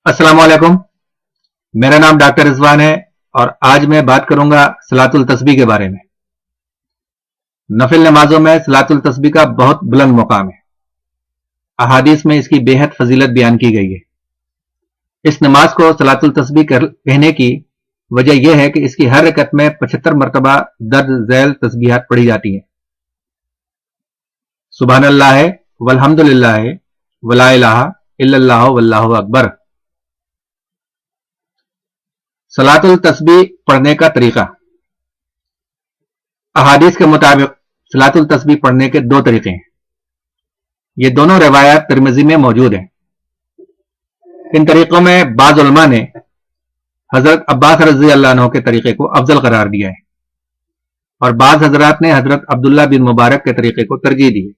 अस्सलाम वालेकुम। मेरा नाम डॉक्टर रिजवान है और आज मैं बात करूंगा सलातुल तस्बीह के बारे में। नफिल नमाजों में सलातुल तस्बीह का बहुत बुलंद मुकाम है। अहादीस में इसकी बेहद फजीलत बयान की गई है। इस नमाज को सलातुल तस्बीह कहने की वजह यह है कि इसकी हर रकत में 75 मरतबा दर्ज झैल तस्बीहात पढ़ी जाती हैं। सुभान अल्लाह है, वल्हम्दुलिल्लाह है, वला इलाहा इल्लल्लाह वल्लाहु अकबर। सलातुल तस्बीह पढ़ने का तरीका। अहादीस के मुताबिक सलातुल तस्बीह पढ़ने के दो तरीके हैं। ये दोनों रिवायात तिरमिज़ी में मौजूद हैं। इन तरीकों में बाज़ उलमा ने हजरत अब्बास रज़ी अल्लाह अन्हु के तरीके को अफजल करार दिया है और बाज़ हजरात ने हजरत अब्दुल्ला बिन मुबारक के तरीके को तरजीह दी है।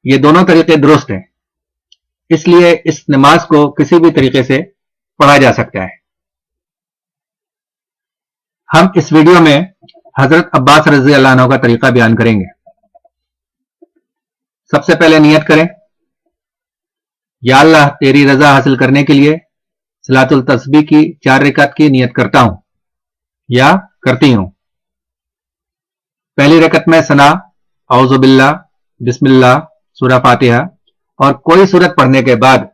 ये दोनों तरीके दुरुस्त हैं, इसलिए इस नमाज को किसी भी तरीके से पढ़ा जा सकता है। हम इस वीडियो में हजरत अब्बास रज़ी अल्लाह अन्हु का तरीका बयान करेंगे। सबसे पहले नियत करें, या अल्लाह तेरी रजा हासिल करने के लिए सलातुल तस्बीह की 4 रकात की नियत करता हूं या करती हूं। पहली रकत में सना, औज़ु बिल्लाह, बिस्मिल्लाह, सूरह फातिहा और कोई सूरत पढ़ने के बाद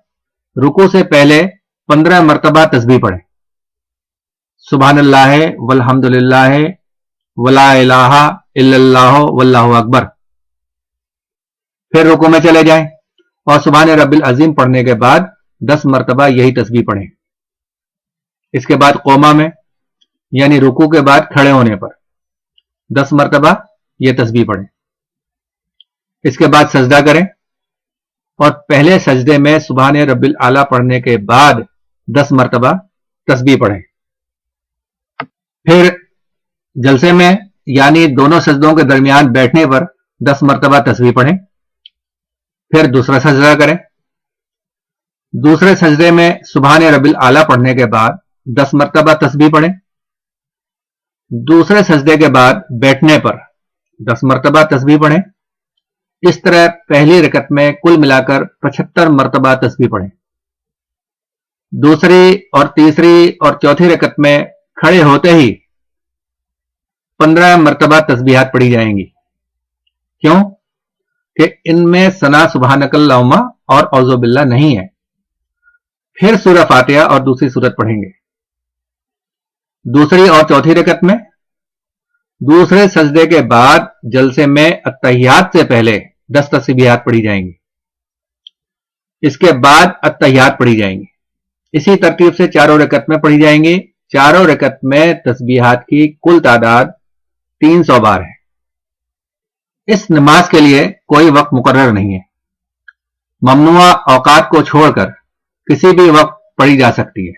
रुकू से पहले 15 मरतबा तस्बीह पढ़ें। सुभान अल्लाह है, वल्हम्दुलिल्लाह है, वला इलाहा इल्लल्लाह वल्लाहु अकबर। फिर रुकू में चले जाएं और सुभान रब्बिल अज़ीम पढ़ने के बाद 10 मरतबा यही तस्बीह पढ़ें। इसके बाद कोमा में यानी रुकू के बाद खड़े होने पर 10 मरतबा यह तस्बीह पढ़ें। इसके बाद सजदा करें और पहले सजदे में सुभान रब्बिल आला पढ़ने के बाद 10 मरतबा तस्बीह पढ़ें। फिर जलसे में यानी दोनों सजदों के दरमियान बैठने पर 10 मरतबा तस्बीह पढ़ें। फिर दूसरा सजदा करें। दूसरे सजदे में सुभान रब्बिल आला पढ़ने के बाद 10 मरतबा तस्बीह पढ़ें। दूसरे सजदे के बाद बैठने पर 10 मरतबा तस्बीह पढ़ें। इस तरह पहली रकत में कुल मिलाकर 75 मरतबा तस्बीह पढ़ें। दूसरी और तीसरी और चौथी रकत में खड़े होते ही 15 मरतबा तस्बीहात पढ़ी जाएंगी। क्यों कि इनमें सना, सुभानकल्लाहुम्मा और औज़ु बिल्लाह नहीं है। फिर सूरह फातिहा और दूसरी सूरत पढ़ेंगे। दूसरी और चौथी रकत में दूसरे सजदे के बाद जलसे में अत्तहियात से पहले 10 तस्बीहात पढ़ी जाएंगी। इसके बाद अत्तहियात पढ़ी जाएंगी। इसी तरतीब से चारों रकत में पढ़ी जाएंगी। चारों रकत में तस्बीहात की कुल तादाद 300 बार है। इस नमाज के लिए कोई वक्त मुकर्रर नहीं है। ममनुआ औकात को छोड़कर किसी भी वक्त पढ़ी जा सकती है।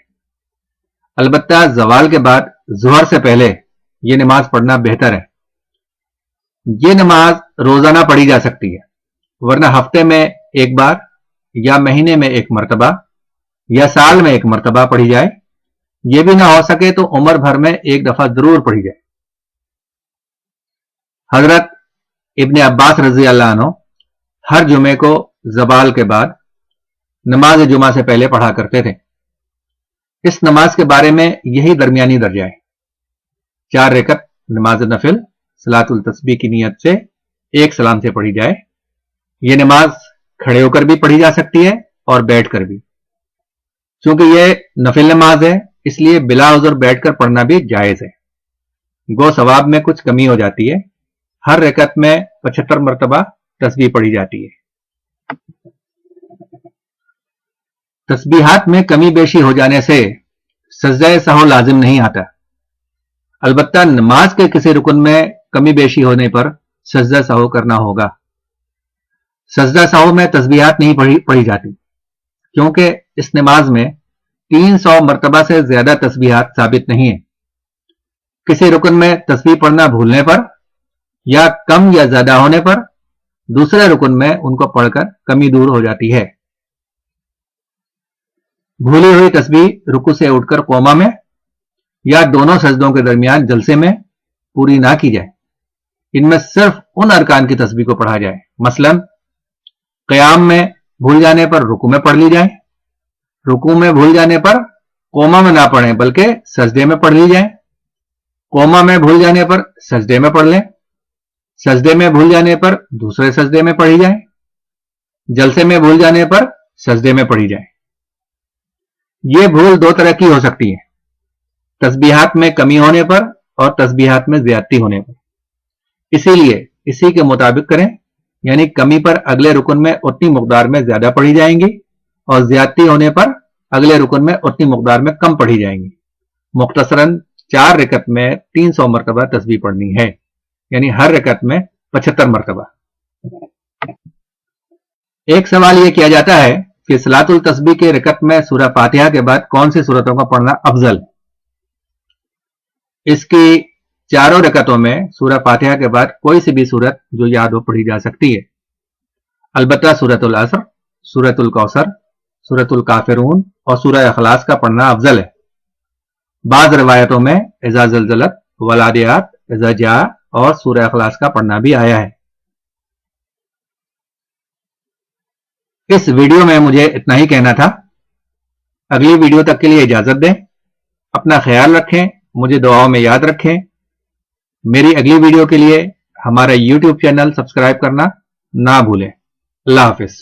अलबत्ता जवाल के बाद ज़ोहर से पहले यह नमाज पढ़ना बेहतर है। यह नमाज रोजाना पढ़ी जा सकती है, वरना हफ्ते में एक बार या महीने में एक मरतबा या साल में एक मरतबा पढ़ी जाए। यह भी ना हो सके तो उम्र भर में एक दफा जरूर पढ़ी जाए। हजरत इब्ने अब्बास रजी अल्लाह अन्हु हर जुमे को ज़वाल के बाद नमाज जुमा से पहले पढ़ा करते थे। इस नमाज के बारे में यही दरमियानी दर्जा है। 4 रकत नमाज नफिल सलातुल तस्बीह की नियत से एक सलाम से पढ़ी जाए। यह नमाज खड़े होकर भी पढ़ी जा सकती है और बैठकर भी। चूंकि यह नफिल नमाज है, इसलिए बिला उज़र बैठकर पढ़ना भी जायज है। गो सवाब में कुछ कमी हो जाती है। हर रकत में 75 मरतबा तस्बीह पढ़ी जाती है। तस्बीहात में कमी बेशी हो जाने से सजदा सहू लाजिम नहीं आता। अलबत्ता नमाज के किसी रुकन में कमी बेशी होने पर सजदा सहू करना होगा। सजदा सहू में तस्बीहात नहीं पढ़ी जाती, क्योंकि इस नमाज में 300 मरतबा से ज्यादा तस्बीहात साबित नहीं है। किसी रुकन में तस्बीह पढ़ना भूलने पर या कम या ज्यादा होने पर दूसरे रुकन में उनको पढ़कर कमी दूर हो जाती है। भूली हुई तस्बीह रुकू से उठकर कोमा में या दोनों सजदों के दरमियान जलसे में पूरी ना की जाए। इनमें सिर्फ उन अरकान की तस्बीह को पढ़ा जाए। मसलन क़याम में भूल जाने पर रुकू में पढ़ ली जाए, रुकू में भूल जाने पर कोमा में ना पढ़ें बल्कि सजदे में पढ़ ली जाए। कोमा में भूल जाने पर सजदे में पढ़ लें। सजदे में भूल जाने पर दूसरे सजदे में पढ़ी जाए। जलसे में भूल जाने पर सजदे में पढ़ी जाए। यह भूल दो तरह की हो सकती है, तस्बीहात में कमी होने पर और तस्बीहात में ज्यादती होने पर। इसीलिए इसी के मुताबिक करें, यानी कमी पर अगले रुकन में उतनी मकदार में ज्यादा पढ़ी जाएंगी और ज्यादती होने पर अगले रुकन में उतनी मकदार में कम पढ़ी जाएंगी। मुख्तसरन 4 रकत में 300 मरतबा तस्बीह पढ़नी है, यानी हर रकत में 75 मरतबा। एक सवाल यह किया जाता है कि सलातुल तस्बीह के रकत में सूरह फातिहा के बाद कौन सी सूरतों का पढ़ना अफजल। इसकी चारों रकतों में सूरह फातिहा के बाद कोई सी भी सूरत जो याद हो पढ़ी जा सकती है। अलबत्ता सूरतुल असर, सूरतुल कौसर, सूरतुल काफिरून और सूरह इखलास का पढ़ना अफजल है। बाज रिवायतों में इज़ा ज़लज़लत, वलादियात, इज़ा जा और सूरह इखलास का पढ़ना भी आया है। इस वीडियो में मुझे इतना ही कहना था। अगली वीडियो तक के लिए इजाजत दें। अपना ख्याल रखें, मुझे दुआओं में याद रखें। मेरी अगली वीडियो के लिए हमारा YouTube चैनल सब्सक्राइब करना ना भूलें। अल्लाह हाफिज।